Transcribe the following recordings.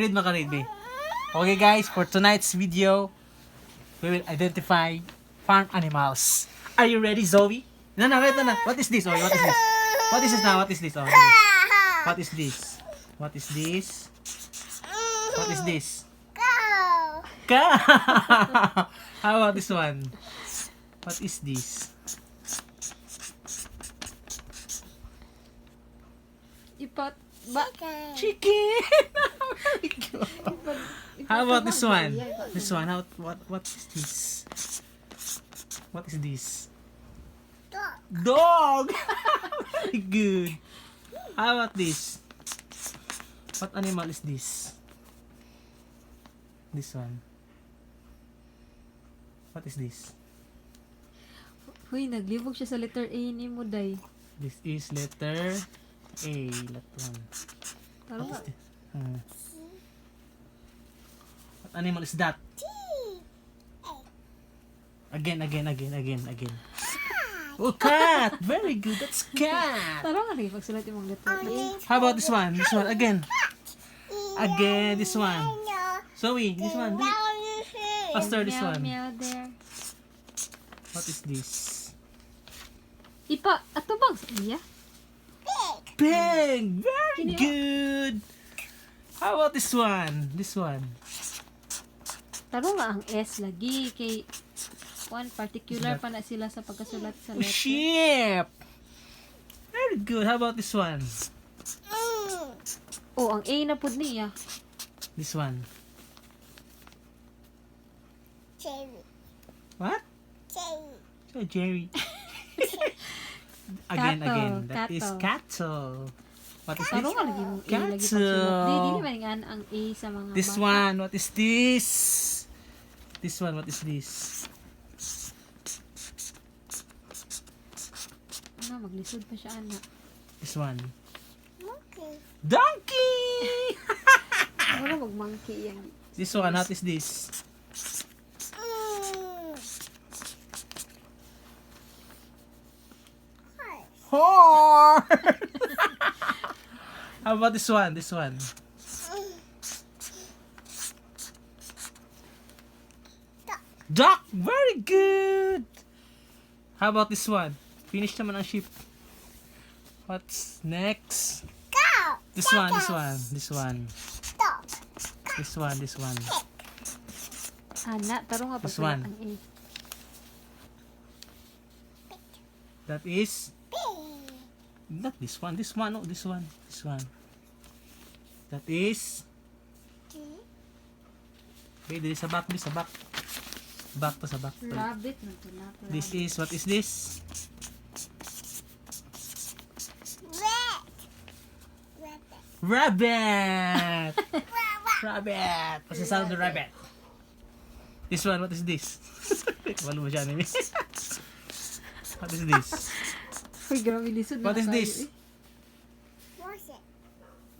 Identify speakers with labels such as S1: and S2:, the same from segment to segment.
S1: Read makaread me. Okay guys, for tonight's video, we will identify farm animals. Are you ready, Zoe? No, wait, no. What is this, Zoe? What is this? What is this now? What is this? Oh, what is this? What is this? What is this? Cow. How about this one? What is this? Chicken. Very good. How about this one? This one. What is this? What is this? Dog. Very good. How about this? What animal is this? This one. What is this?
S2: Huy, naglibog siya sa letter A ni mo, day.
S1: This is letter A. What
S2: Taro
S1: is
S2: nga.
S1: this? What animal is that? Again. Oh, cat! Very good. That's cat.
S2: Taro nga rin, pagsulat yung mga letter A.
S1: How about this one? This one again. Again, this one. Zoe, this one. Faster, this
S2: Meow,
S1: one.
S2: meow there.
S1: What is this?
S2: Ato bang iya?
S1: Pig! Very
S2: Kini-
S1: good! How about this one? This one.
S2: Taro nga ang S lagi kay one particular pa na sila sa pagkasulat sa letter.
S1: Sheep! Very good. How about this one?
S2: Oh, ang A na pud niya.
S1: This one. What? Oh, Jerry. again. That is cattle. What is
S2: Taro
S1: this?
S2: nga lagi mong A lagi
S1: Cattle.
S2: pagsulat. Di man nga ang A sa mga
S1: This
S2: bata.
S1: one. What is this? This one. What is this?
S2: Ano, maglisod pa siya, anak.
S1: This one. Donkey!
S2: Ano, mag-monkey yan.
S1: This one. What is this? Horse! How about this one? This one. Duck! Very good! How about this one? Finish naman ang sheep. What's next? This one.
S2: Ana, taro nga
S1: This
S2: pagsulat
S1: one.
S2: ang A.
S1: That is... Not this one. This one. No, this one. That is... Okay, dili sa back. Back pa sa back.
S2: Rabbit na to na.
S1: This is... What is this? Rabbit! Rabbit! What's the sound of the rabbit? This one, what is this? Walo mo siya anime. What is this?
S2: Uy, grabe lisod na
S1: What is
S2: tayo,
S1: this?
S2: eh.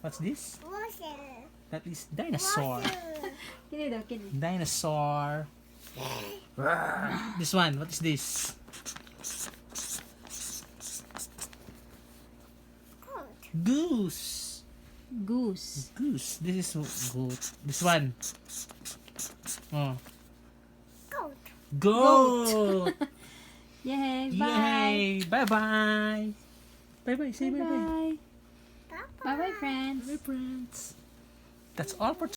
S1: What's this? That is dinosaur.
S2: Kini daw, kini.
S1: Dinosaur. This one, what is this? Goose.
S2: Goose.
S1: This is goat. This one. Oh. Goat.
S2: Yay, bye.
S1: Yay. Bye-bye. Bye-bye. Say bye-bye.
S2: Bye. Bye-bye, friends.
S1: Bye, friends. That's all for